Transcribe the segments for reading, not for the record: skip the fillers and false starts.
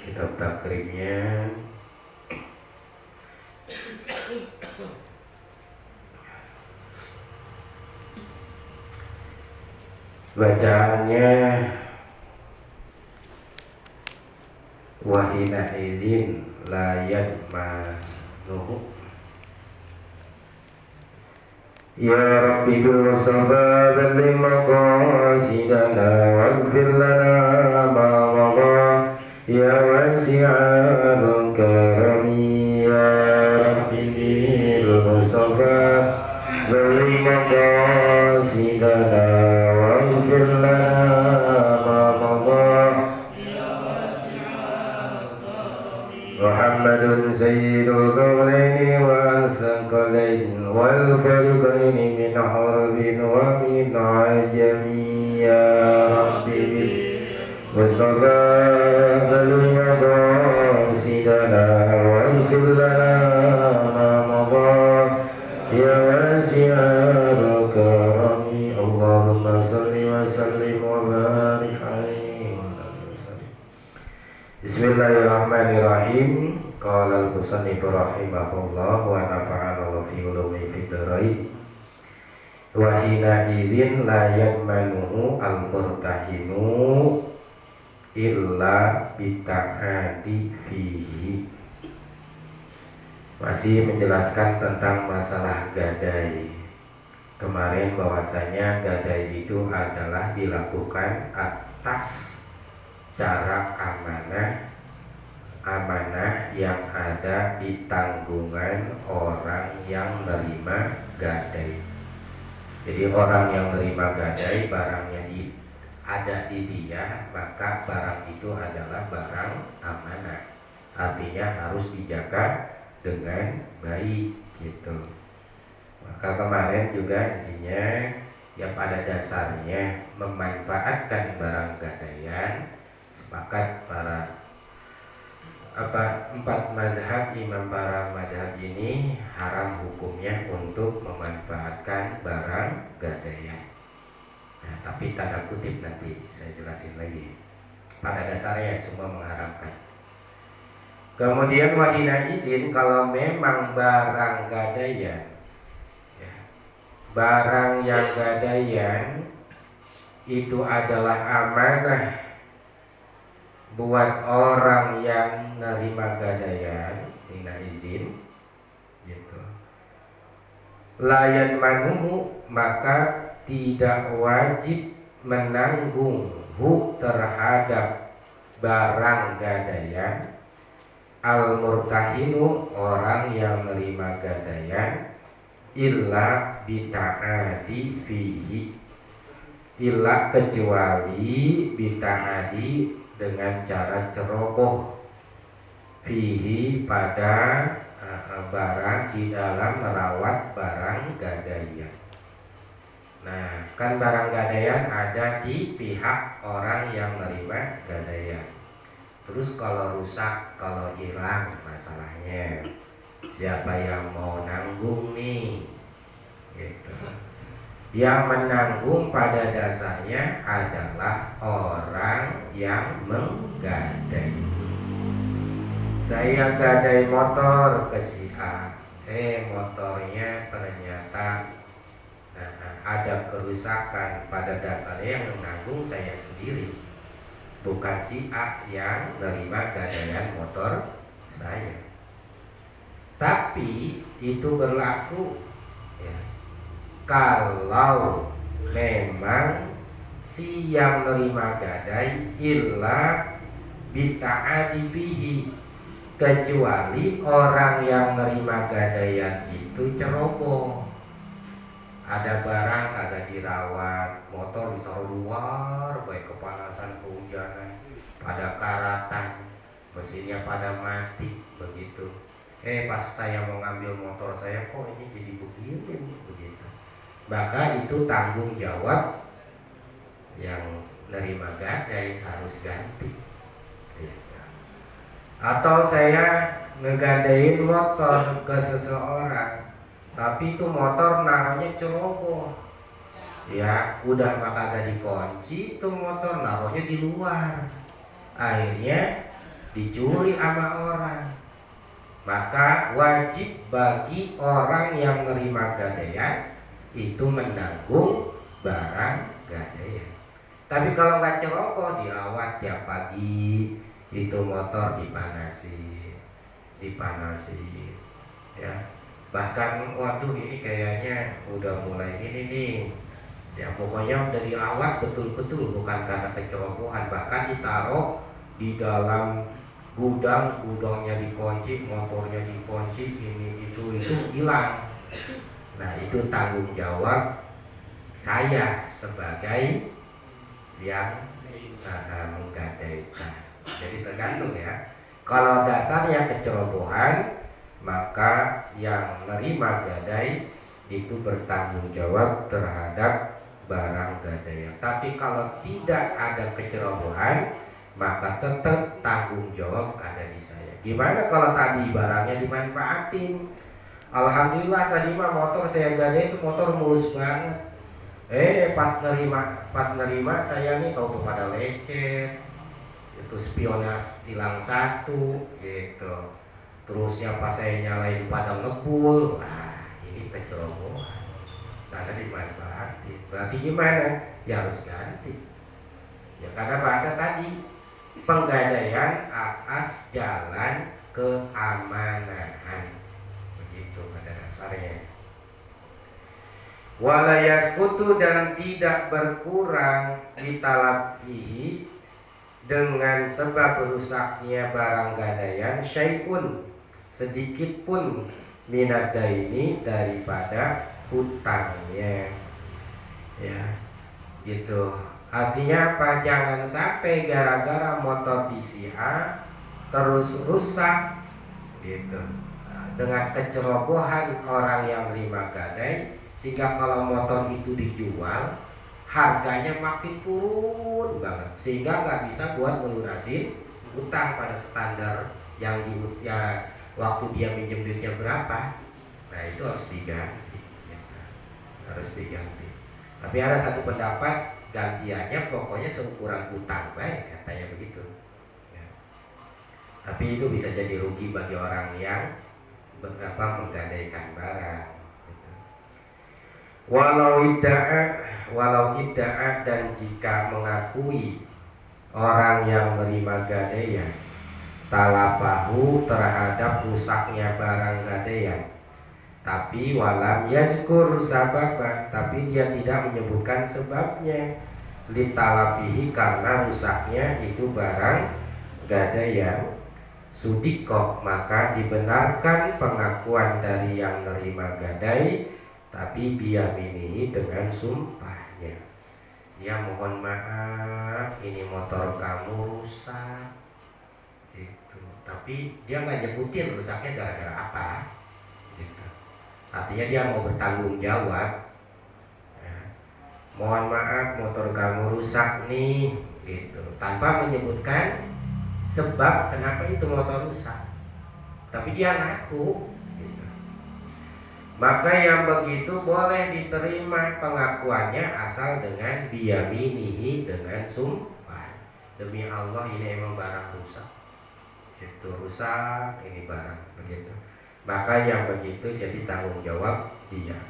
kitab takribnya. Bacaannya wahina izin layat manuhu. Ya Rabbi bil Mustafa balligh maqasidana waghfir lana ma madha ya wasi'al karami ya Rabbi bil Mustafa balligh maqasidana waghfir lana ma madha Muhammadun sayyidul qawlaini wa thaqalain wal fariqain min harbin wa min ajami ya Rabbi bil Mustafa balligh maqasidana waghfir lana ma madha ya wasi'al karami Allahumma salli wa sallim wa barik alaihi. Bismillahirrahmanirrahim. Qala al-musannif rahimahullah wa nafa'ana Allah fi ulumi fid dharain. Wa hina idzin la yamanuhu al-murtahinu illa bita'ati fihi. Masih menjelaskan tentang masalah gadai. Kemarin bahwasanya gadai itu adalah dilakukan atas cara amanah yang ada di tanggungan orang yang menerima gadai. Jadi orang yang menerima gadai, barangnya ada di dia, maka barang itu adalah barang amanah. Artinya harus dijaga dengan baik gitu. Maka kemarin juga intinya ya pada dasarnya memanfaatkan barang gadaian. Sepakat para empat mazhab imam para mazhab ini haram hukumnya untuk memanfaatkan barang gadaian. Nah, tapi tanda kutip nanti saya jelasin lagi. Pada dasarnya semua mengharamkan. Kemudian wahina idin, kalau memang barang gadaian, ya, barang yang gadaian itu adalah amanah buat orang yang nerima gadaian, hina izin gitu. Layan manuhu, maka tidak wajib menanggung terhadap barang gadaian al-murtahinu, orang yang menerima gadaian, illa bita'adi fihi, illa kecuali bita'adi dengan cara ceroboh fihi pada barang, di dalam merawat barang gadaian. Nah, kan barang gadaian ada di pihak orang yang menerima gadaian. Terus kalau rusak, kalau hilang, masalahnya siapa yang mau nanggung nih? Gitu. Yang menanggung pada dasarnya adalah orang yang menggadai. Saya gadai motor ke si A, motornya ternyata ada kerusakan. Pada dasarnya yang menanggung saya sendiri, bukan si A yang menerima gadaian motor saya. Tapi itu berlaku ya, kalau memang si yang menerima gadai illa bita'ati fihi, kecuali orang yang menerima gadaian itu ceroboh. Ada barang kagak dirawat, motor ditaruh luar, baik kepanasan, kehujanan, pada karatan, mesinnya pada mati begitu. Pas saya mau ngambil motor saya, kok ini jadi begini begitu. Maka itu tanggung jawab yang nerima gadai, harus ganti. Atau saya ngegadain motor ke seseorang, tapi itu motor naruhnya ceroboh, ya udah maka agak dikunci, itu motor naruhnya di luar. Akhirnya dicuri sama orang, maka wajib bagi orang yang menerima gadaian itu menanggung barang gadaian. Tapi kalau nggak ceroboh, dirawat tiap pagi, itu motor dipanasi, ya. Bahkan waduh ini kayaknya udah mulai ini nih, ya pokoknya udah dirawat betul-betul, bukan karena kecerobohan, bahkan ditaruh di dalam gudangnya dikunci, motornya dikunci, ini itu hilang. Nah itu tanggung jawab saya sebagai yang menggadaikan. Jadi tergantung ya. Kalau dasarnya kecerobohan, maka yang menerima gadai itu bertanggung jawab terhadap barang gadaian. Tapi kalau tidak ada kecerobohan, maka tetap tanggung jawab ada di saya. Gimana kalau tadi barangnya dimanfaatin? Alhamdulillah tadi mah motor saya gadai itu motor mulus banget. Pas nerima saya nih tahu tuh pada lecet, itu spionnya hilang satu gitu. Terusnya pas saya nyalain pada ngebul, ini kecerobohan karena dimanfaatin. Berarti gimana? Ya harus ganti. Ya karena bahasa tadi penggadaian atas jalan keamanan, begitu pada dasarnya. Wala yasqutu, dan tidak berkurang ditalabihi dengan sebab rusaknya barang gadaian syai'un, sedikit pun minadaini daripada hutangnya, ya gitu. Artinya apa? Jangan sampai gara-gara motor DCA terus rusak gitu, dengan kecerobohan orang yang menerima gadai, sehingga kalau motor itu dijual harganya makin turun banget, sehingga nggak bisa buat melunasin utang pada standar yang ya, waktu dia minjem duitnya berapa. Nah itu harus diganti gitu. Harus diganti. Tapi ada satu pendapat gantiannya pokoknya seukuran utang baik, katanya begitu ya. Tapi itu bisa jadi rugi bagi orang yang menggadaikan barang. Walau idda'a, dan jika mengakui orang yang menerima gadaian talabahu, terhadap rusaknya barang gadaian, tapi walam yazkur sababa, tapi dia tidak menyebutkan sebabnya, litalabihi, karena rusaknya itu barang gadaian, sudikoh, maka dibenarkan pengakuan dari yang menerima gadai, tapi biyaminihi, dengan sumpahnya. Ya mohon maaf, ini motor kamu rusak gitu. Tapi dia nggak nyebutin rusaknya gara-gara apa gitu. Artinya dia mau bertanggung jawab ya. Mohon maaf motor kamu rusak nih gitu, tanpa menyebutkan sebab kenapa itu motor rusak, tapi dia ngaku. Maka yang begitu boleh diterima pengakuannya asal dengan biyaminihi, dengan sumpah. Demi Allah ini emang barang rusak, itu rusak, ini barang begitu. Maka yang begitu jadi tanggung jawab dia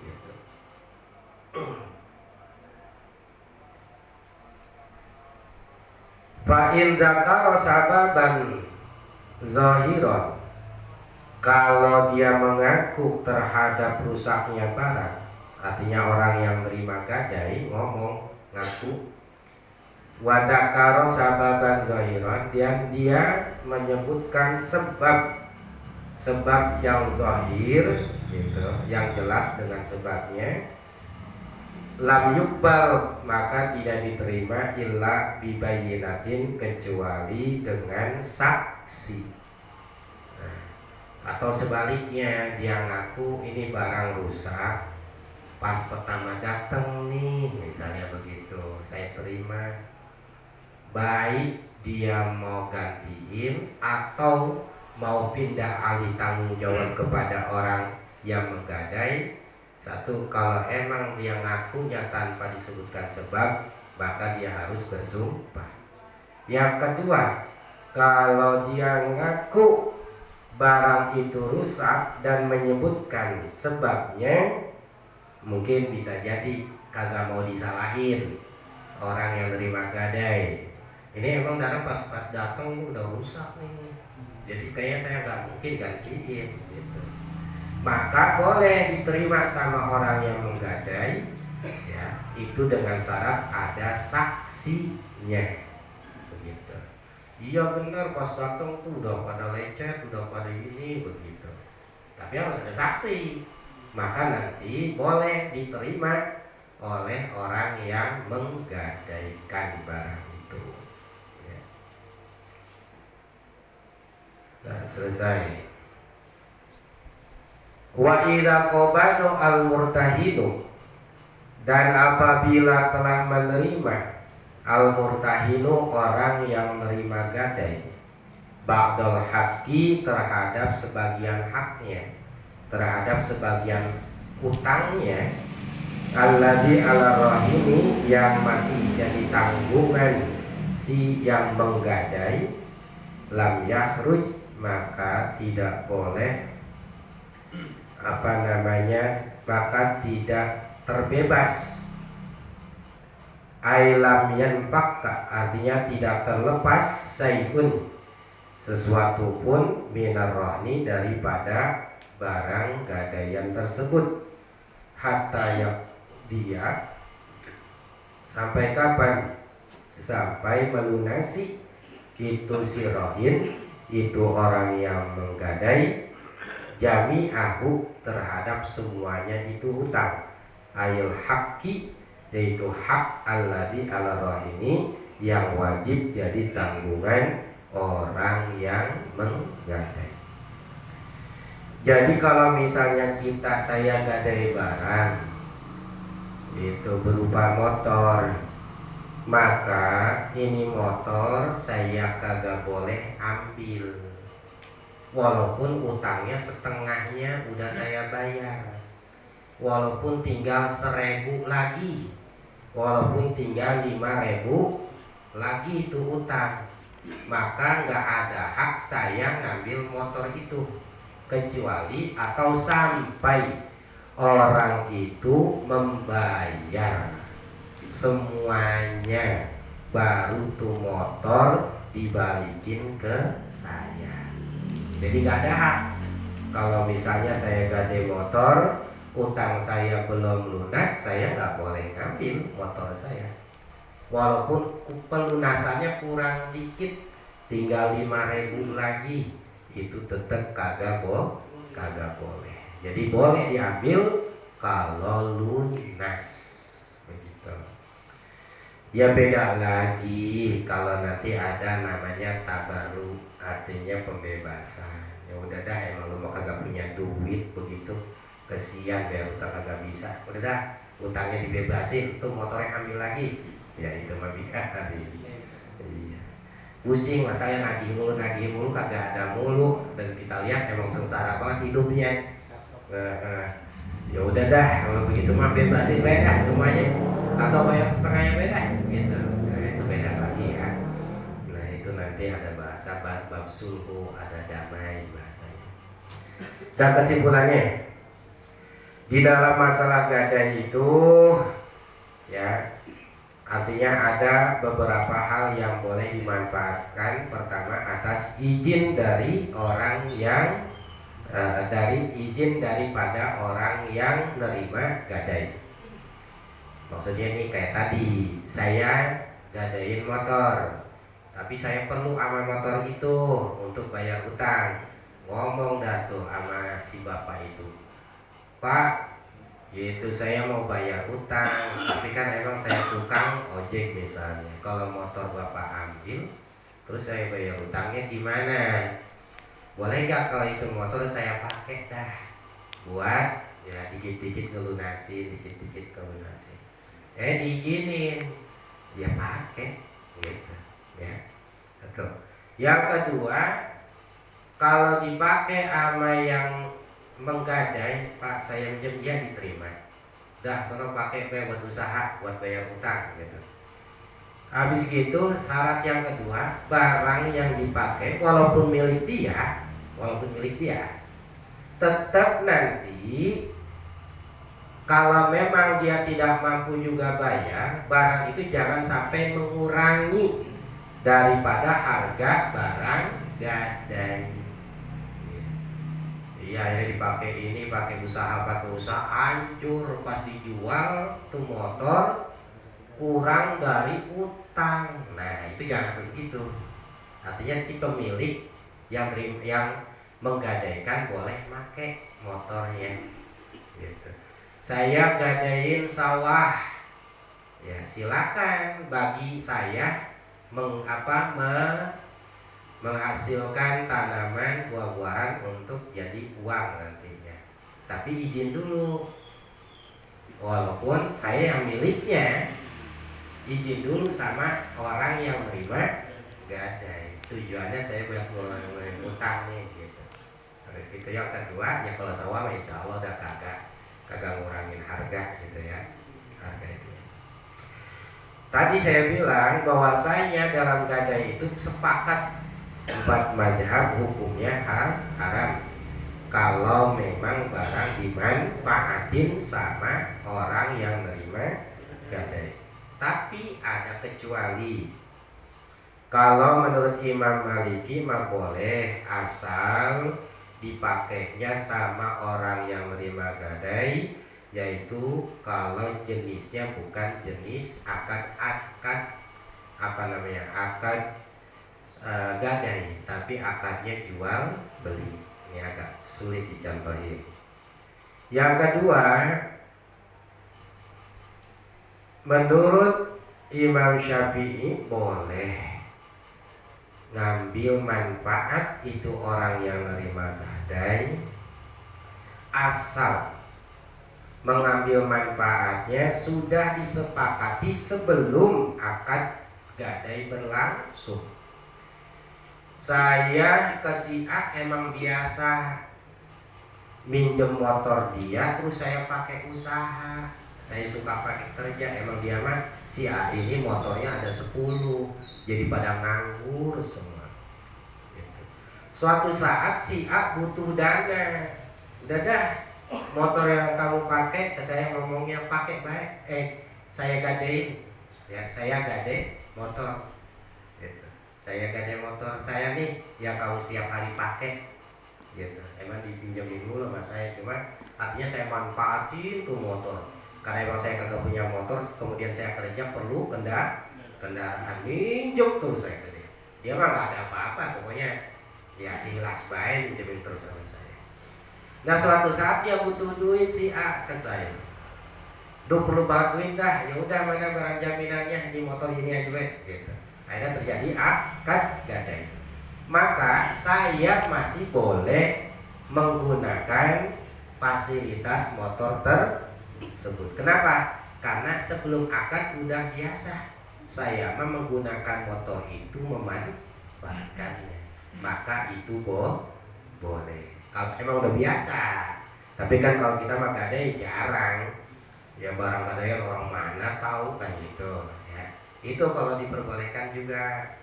gitu. Fa in dzakara sababan zahiran, kalau dia mengaku terhadap rusaknya barang, artinya orang yang menerima gadai ngomong, ngaku, wadakaro sababan zahiran, dan dia menyebutkan sebab yang zahir gitu, yang jelas dengan sebabnya, lam yukbal, maka tidak diterima illa bibayinatin, kecuali dengan saksi. Atau sebaliknya, dia ngaku ini barang rusak, pas pertama datang nih, misalnya begitu, saya terima, baik dia mau gantiin atau mau pindah alih tanggung jawab kepada orang yang menggadai. Satu, kalau emang dia ngakunya tanpa disebutkan sebab, maka dia harus bersumpah. Yang kedua, Kalau dia ngaku barang itu rusak dan menyebutkan sebabnya, mungkin bisa jadi kagak mau disalahin orang yang terima gadai. Ini emang darah pas datang ini udah rusak nih, jadi kayaknya saya nggak mungkin gantiin gitu. Maka boleh diterima sama orang yang menggadai, ya, itu dengan syarat ada saksinya. Begitu. Iya benar pas datang tuh udah pada lecet, udah pada ini begitu. Tapi harus ada saksi. Maka nanti boleh diterima oleh orang yang menggadaikan barang itu. Ya. Dan selesai. Wa idza qabadu al-murtahinu, dan apabila telah menerima al-murtahinu orang yang menerima gadai, ba'dal haqqi terhadap sebagian haknya, terhadap sebagian utangnya, alladzi ala rahimi yang masih jadi tanggungan si yang menggadai, lam yakhruj maka tidak boleh maka tidak terbebas. Ailam yanfakka artinya tidak terlepas sayun sesuatu pun minar rohni daripada barang gadaian tersebut, hatta ya dia sampai kapan? Sampai melunasi itu si rohin, itu orang yang menggadai, jami'ahu terhadap semuanya itu hutang, ayil haqqi yaitu hak alladzi ala rohini yang wajib jadi tanggungan orang yang menggadai. Jadi kalau misalnya saya gadai barang itu berupa motor, maka ini motor saya kagak boleh ambil walaupun utangnya setengahnya udah saya bayar, walaupun tinggal 1.000 lagi, walaupun tinggal 5.000 lagi itu utang, maka nggak ada hak saya ngambil motor itu, kecuali atau sampai orang itu membayar semuanya, baru tuh motor dibalikin ke saya. Jadi nggak ada hak. Kalau misalnya saya gadai motor, utang saya belum lunas, saya nggak boleh ngambil motor saya. Walaupun pelunasannya kurang dikit, tinggal 5.000 lagi, itu tetap kagak boleh. Jadi boleh diambil kalau lunas. Begitu. Ya beda lagi kalau nanti ada namanya tabaru, artinya pembebasan. Ya udah dah, emang lu mau kagak punya duit begitu, kesian biar utang kagak bisa, udah dah utangnya dibebasin, tuh motornya ambil lagi. Ya itu mah bidah tadi. Iya. Pusing masalah nagih mulu kagak ada mulu, dan kita lihat emang sengsara banget hidupnya. Ya udah dah kalau begitu mah bebasin beda semuanya, atau bayar setengahnya beda gitu. Nah itu beda lagi ya. Nah itu nanti ada bahasa bab sulhu, ada damai bahasanya. Dan kesimpulannya di dalam masalah gadai itu ya, artinya ada beberapa hal yang boleh dimanfaatkan. Pertama, atas izin dari orang yang izin daripada orang yang nerima gadai. Maksudnya nih kayak tadi, saya gadain motor, tapi saya perlu sama motor itu untuk bayar utang. Ngomong dah tuh sama si bapak itu, Pak, itu saya mau bayar utang, tapi kan emang saya tukang ojek misalnya. Kalau motor bapak ambil, terus saya bayar utangnya gimana? Boleh gak kalau itu motor saya pakai dah buat ya dikit-dikit ngelunasin, dikit-dikit ngelunasin. Diizinin, dia pakai gitu ya. Betul. Yang kedua, kalau dipakai sama yang menggadai, Pak saya minjem, dia diterima. Dah, sono pakai buat usaha, buat bayar utang gitu. Habis gitu syarat yang kedua, barang yang dipakai walaupun milik dia, tetap nanti kalau memang dia tidak mampu juga bayar, barang itu jangan sampai mengurangi daripada harga barang gadai. Iya, ini dipakai ini, pakai usaha, hancur pas dijual tuh motor kurang dari utang. Nah, itu jangan begitu. Artinya si pemilik yang menggadaikan boleh pakai motornya. Gitu. Saya gadain sawah, ya silakan bagi saya menghasilkan tanaman buah-buahan untuk jadi uang nantinya. Tapi izin dulu, walaupun saya yang miliknya, izin dulu sama orang yang menerima gadai. Tujuannya saya buat mulai utang nih gitu. Terus gitu yang kedua, ya kalau sawah insya Allah udah kagak ngurangin harga gitu ya, harga itu. Tadi saya bilang bahwasanya dalam gadai itu sepakat 4 mazhab hukumnya haram kalau memang barang dimanfaatin sama orang yang menerima gadai. Tapi ada kecuali. Kalau menurut Imam Maliki mah boleh asal dipakainya sama orang yang menerima gadai, yaitu kalau jenisnya bukan jenis akad gadai, tapi akadnya jual beli. Ini agak sulit dicontohin. Yang kedua, menurut Imam Syafi'i boleh ngambil manfaat itu orang yang menerima gadai asal mengambil manfaatnya sudah disepakati sebelum akad gadai berlangsung. Saya ke si A emang biasa minjem motor dia, terus saya pakai usaha. Saya suka pakai kerja, emang dia mah si A ini motornya ada 10, jadi pada nganggur semua gitu. Suatu saat si A butuh dana, udah dah motor yang kamu pakai, saya ngomongnya pakai baik, saya gadein ya, saya gade motor gitu. Saya gade motor saya nih yang kamu setiap hari pakai gitu. Emang dipinjemin dulu sama saya, cuma artinya saya manfaatin tuh motor. Karena emang saya kagak punya motor, kemudian saya kerja perlu kendaraan, minjem terus saya ke dia. Dia mah gak ada apa-apa, pokoknya ya ikhlas baik minjemin terus sama saya. Nah suatu saat dia butuh duit si A ke saya. Duh perlu bantuin dah, ya udah mana barang jaminannya di motor ini aja gitu. Akhirnya terjadi akad gadai. Maka saya masih boleh menggunakan fasilitas motor tersebut. Kenapa? Karena sebelum akad udah biasa saya menggunakan motor itu memanfaatkannya, maka itu boleh. Kalau emang udah biasa. Tapi kan kalau kita mah gadai jarang, ya barang gadai orang mana tahu kan gitu ya. Itu kalau diperbolehkan juga.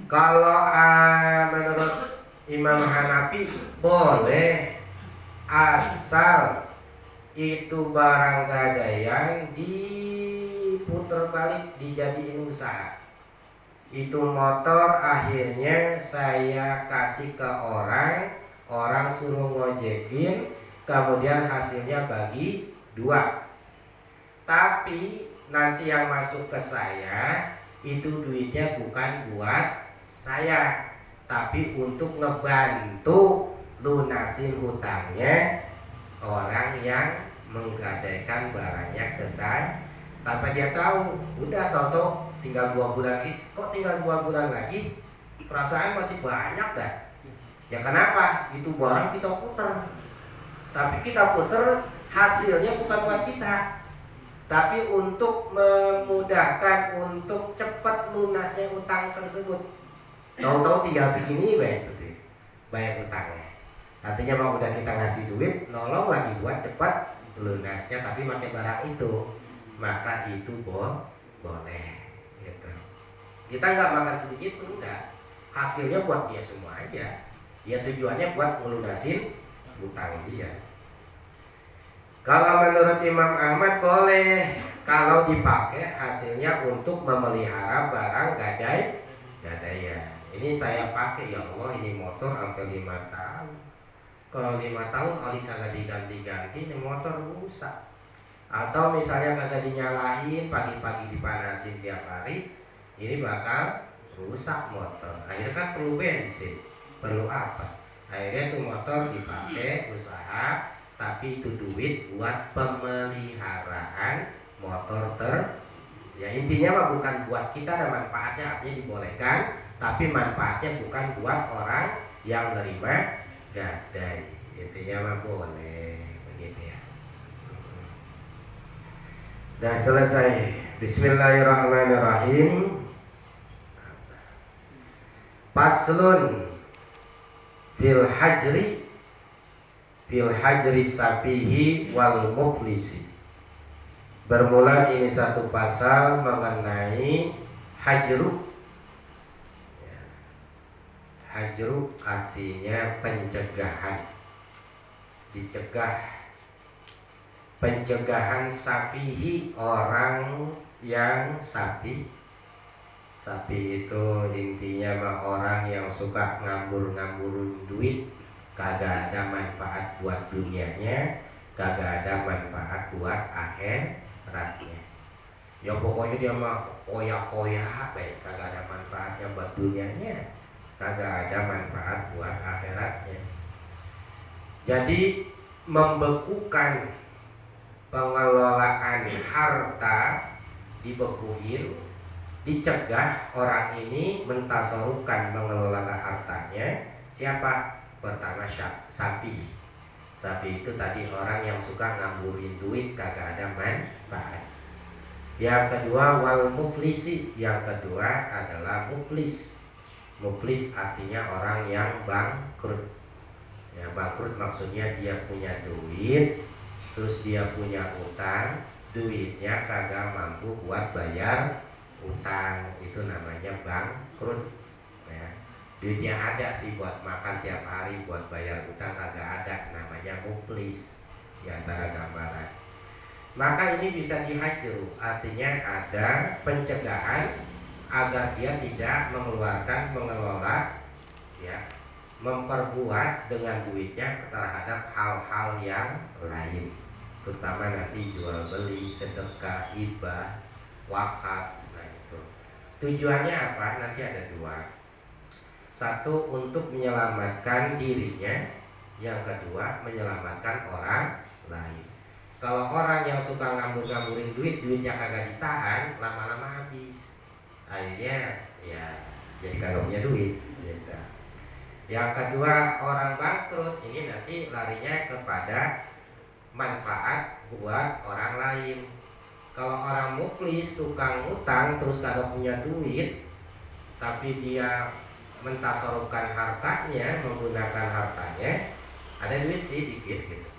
Kalau menurut Imam Hanafi boleh asal itu barang gadaian diputer balik dijadiin usaha. Itu motor akhirnya saya kasih ke orang suruh ngojekin, kemudian hasilnya bagi 2. Tapi nanti yang masuk ke saya itu duitnya bukan buat saya, tapi untuk ngebantu lunasin hutangnya orang yang menggadaikan barangnya ke saya. Tanpa dia tahu, udah tahu tinggal 2 bulan lagi. Kok tinggal 2 bulan lagi? Perasaan masih banyak dah. Ya kenapa? Itu barang kita puter. Tapi kita puter hasilnya bukan buat kita, tapi untuk memudahkan untuk cepat lunasnya utang tersebut. Tahu-tahu tinggal segini bayar utangnya. Artinya mau udah kita ngasih duit, nolong lagi buat cepat lunasnya, tapi pakai barang itu, maka itu boleh. Kita nggak makan sedikit pun enggak. Hasilnya buat dia semua aja. Dia tujuannya buat ngelunasin utang dia. Kalau menurut Imam Ahmad boleh kalau dipakai hasilnya untuk memelihara barang gadai. Ini saya pakai, ya Allah, ini motor sampai 5 tahun. Kalau 5 tahun oli kagak diganti-ganti, ini motor rusak. Atau misalnya kagak dinyalain, pagi-pagi dipanasin tiap hari, ini bakal rusak motor. Akhirnya kan perlu bensin, perlu apa? Akhirnya tuh motor dipakai usaha, tapi itu duit buat pemeliharaan motor ya intinya mah bukan buat kita, ada manfaatnya, artinya dibolehkan, tapi manfaatnya bukan buat orang yang menerima gadai. Intinya mah boleh begitu ya. Dah selesai. Bismillahirrahmanirrahim. Paslun fil hajri safihi wal muflisi. Bermula ini satu pasal mengenai hajru. Hajru artinya pencegahan, dicegah, pencegahan safihi, orang yang sapi. Sapi itu intinya mah orang yang suka ngambur-ngamburin duit, kagak ada manfaat buat dunianya, kagak ada manfaat buat akhiratnya. Ya pokoknya dia mah koyak-koyak baik, kagak ada manfaatnya buat dunianya, kagak ada manfaat buat akhiratnya. Jadi membekukan pengelolaan harta, dibekuin, dicegah orang ini mentasarukan mengelola hartanya. Siapa? Pertama sapi. Sapi itu tadi orang yang suka ngamburin duit, kagak ada manfaat. Yang kedua wal muflisi, yang kedua adalah muflis. Muflis artinya orang yang bangkrut. Ya, bangkrut maksudnya dia punya duit, terus dia punya utang, duitnya kagak mampu buat bayar utang, itu namanya bangkrut. Ya. Duitnya ada sih buat makan tiap hari, buat bayar utang kagak ada, namanya muflis. Di antara gambaran. Maka ini bisa dihajru, artinya ada pencegahan agar dia tidak mengelola, ya, memperbuat dengan duitnya terhadap hal-hal yang lain, terutama nanti jual beli, sedekah, hibah, wakaf. Nah itu tujuannya apa? Nanti ada dua. Satu untuk menyelamatkan dirinya, yang kedua menyelamatkan orang lain. Kalau orang yang suka ngambur-ngamburin duit, duitnya kagak ditahan, lama-lama habis. Akhirnya ya jadi kagak punya duit gitu. Yang kedua orang bangkrut, ini nanti larinya kepada manfaat buat orang lain. Kalau orang muflis, tukang utang, terus kagak punya duit, tapi dia mentasarufkan hartanya, menggunakan hartanya, ada duit sih dikit gitu,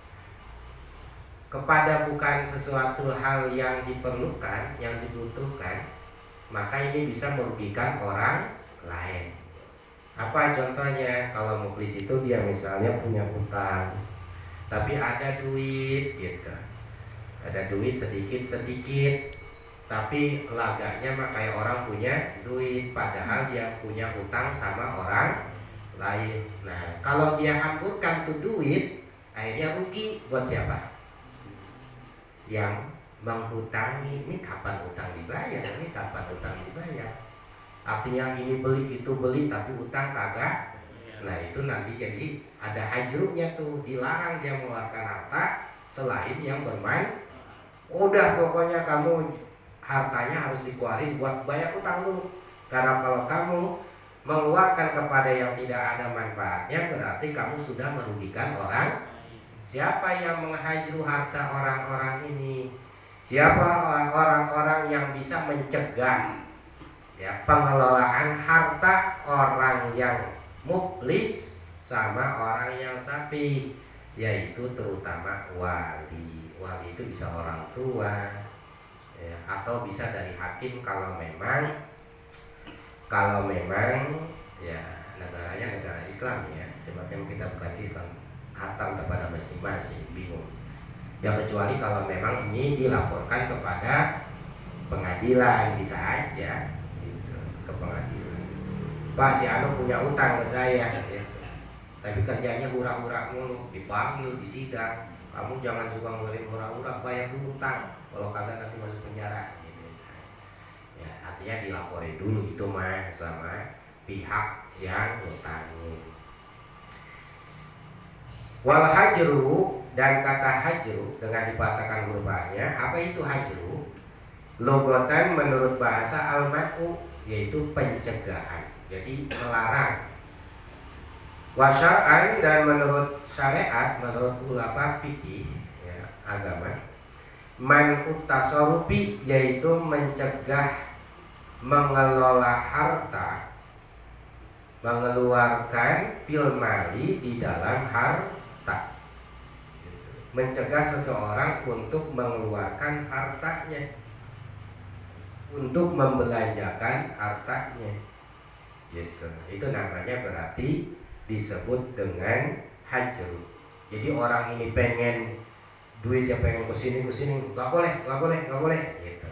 kepada bukan sesuatu hal yang diperlukan, yang dibutuhkan, maka ini bisa merugikan orang lain. Apa contohnya? Kalau muflis itu dia misalnya punya utang, tapi ada duit gitu, ada duit sedikit-sedikit, tapi lagaknya mah kayak orang punya duit, padahal dia punya utang sama orang lain. Nah, kalau dia hamburkan tuh duit, akhirnya rugi buat siapa? Yang menghutangi. Ini kapan utang dibayar? Ini kapan utang dibayar? Artinya ini beli itu beli, tapi utang kagak. Nah itu nanti jadi ada hajrunya tuh, dilarang dia mengeluarkan harta selain yang bermain. Udah pokoknya kamu hartanya harus dikeluarin buat bayar utang dulu. Karena kalau kamu mengeluarkan kepada yang tidak ada manfaatnya, berarti kamu sudah merugikan orang. Siapa yang menghajru harta orang-orang ini? Siapa orang-orang yang bisa mencegah, ya, pengelolaan harta orang yang muflis sama orang yang sapi? Yaitu terutama wali. Wali itu bisa orang tua, ya, atau bisa dari hakim kalau memang kalau memang ya negaranya negara Islam ya, sebabnya kita bukan Islam, hatam kepada masing-masing, bingung. Ya kecuali kalau memang ini dilaporkan kepada pengadilan, bisa aja gitu, ke pengadilan. Pak, si Anu punya utang ke saya gitu. Tapi kerjanya hura-hura mulu, dipanggil di sidang, kamu jangan suka ngeluarin hura-hura, bayar dulu utang, kalau kagak nanti masuk penjara gitu. Ya artinya dilaporin dulu itu mah sama pihak yang ngutangin. Wal hajru, dan kata hajru dengan dipatahkan huruf A-nya, apa itu hajru? Logotan menurut bahasa al-mad'u, yaitu pencegahan, jadi melarang. Wa syar'an, dan menurut syariat, menurut ulama fikih ya, agama, man utasarufi, yaitu mencegah mengelola harta, mengeluarkan fil mali di dalam harta, mencegah seseorang untuk mengeluarkan hartanya, untuk membelanjakan hartanya gitu. Itu namanya berarti disebut dengan hajru. Jadi orang ini pengen duitnya, pengen kesini nggak boleh gitu.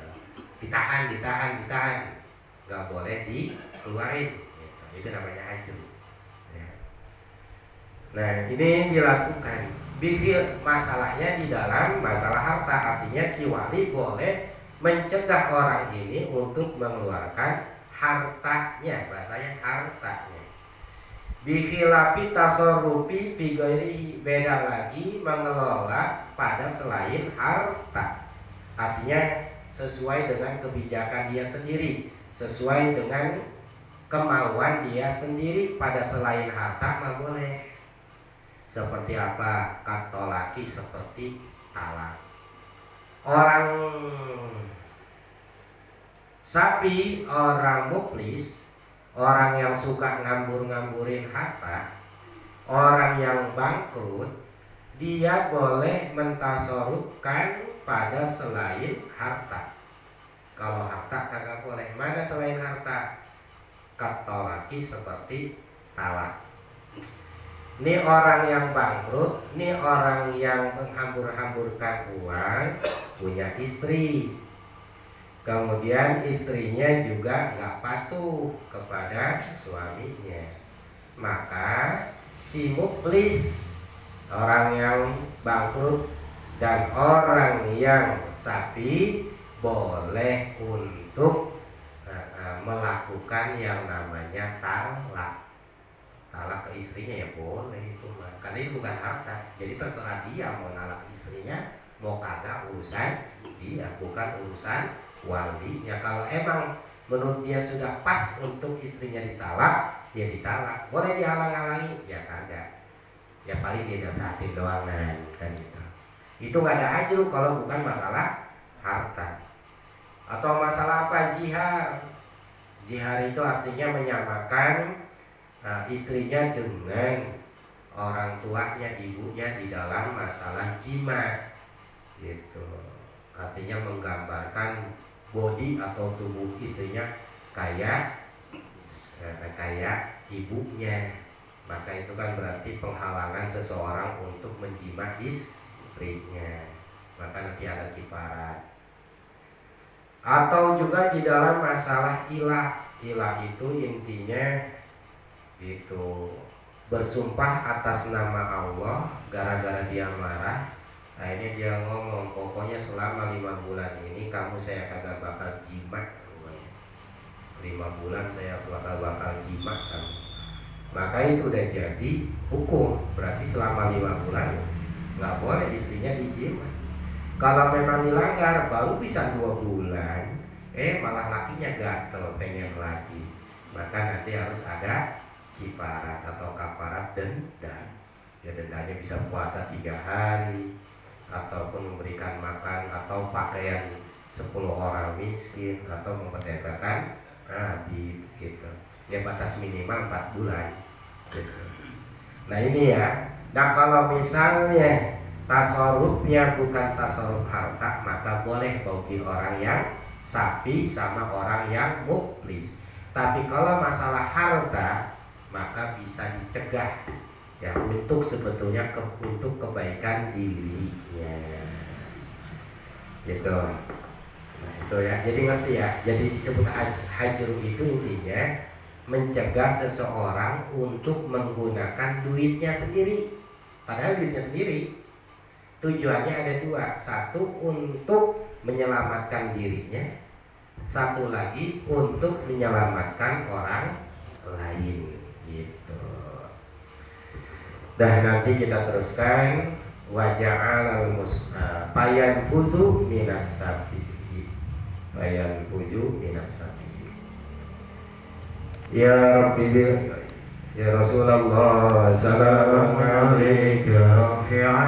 Ditahan, nggak boleh dikeluarin gitu. Itu namanya hajru ya. Nah ini dilakukan. Bikil masalahnya di dalam masalah harta, artinya si wali boleh mencegah orang ini untuk mengeluarkan hartanya, bahasanya hartanya. Bikhilapi tasarrufi fi ghairihi, beda lagi mengelola pada selain harta. Artinya sesuai dengan kebijakan dia sendiri, sesuai dengan kemauan dia sendiri pada selain harta mah boleh. Seperti apa? Katolaki, seperti talak. Orang sapi, orang muflis, orang yang suka ngambur-ngamburin harta, orang yang bangkrut, dia boleh mentasarufkan pada selain harta. Kalau harta kagak boleh. Mana selain harta? Katolaki, seperti talak. Ini orang yang bangkrut, ini orang yang menghambur-hamburkan uang, punya istri. Kemudian istrinya juga nggak patuh kepada suaminya. Maka si muflis, orang yang bangkrut, dan orang yang sapi boleh untuk melakukan yang namanya talak. Talak ke istrinya ya boleh itu mah. Karena itu bukan harta. Jadi terserah dia mau nalak istrinya, mau kagak, urusan dia, bukan urusan wali. Ya kalau emang menurut dia sudah pas untuk istrinya ditalak, ya ditalak. Boleh dihalang-halangi? Ya kagak. Ya paling dia nasehatin doang kan gitu. Itu nggak ada hajru kalau bukan masalah harta. Atau masalah apa? Zihar. Zihar itu artinya menyamakan istrinya dengan orang tuanya, ibunya di dalam masalah jima gitu. Artinya menggambarkan body atau tubuh istrinya kayak ibunya. Maka itu kan berarti penghalangan seseorang untuk menjima istrinya. Maka nanti ada kifarat. Atau juga di dalam masalah ilah. Ilah itu intinya itu bersumpah atas nama Allah gara-gara dia marah. Akhirnya dia ngomong, pokoknya selama 5 bulan ini kamu saya kagak bakal jima. 5 bulan saya bakal jima kamu. Maka itu udah jadi hukum. Berarti selama 5 bulan nggak boleh istrinya dijima. Kalau memang dilanggar baru bisa 2 bulan, malah lakinya gatel pengen lagi. Maka nanti harus ada kifarat atau kafarat denda. Ya dendanya bisa puasa 3 hari, ataupun memberikan makan atau pakaian 10 orang miskin, atau memerdekakan abid gitu. Ya batas minimal 4 bulan gitu. Nah ini ya. Nah kalau misalnya tasarufnya bukan tasaruf harta, maka boleh bagi orang yang sapi sama orang yang muflis. Tapi kalau masalah harta maka bisa dicegah ya untuk sebetulnya untuk kebaikan dirinya gitu. Nah itu ya, jadi ngerti ya. Jadi disebut hajru itu intinya mencegah seseorang untuk menggunakan duitnya sendiri. Padahal duitnya sendiri tujuannya ada dua. Satu untuk menyelamatkan dirinya, satu lagi untuk menyelamatkan orang lain gitu. Dan nanti kita teruskan waja'al payan fudu minas sabi, payan fudu minas sabi. Ya Rabbi ya Rasulullah sallallahu alaihi wa sallam.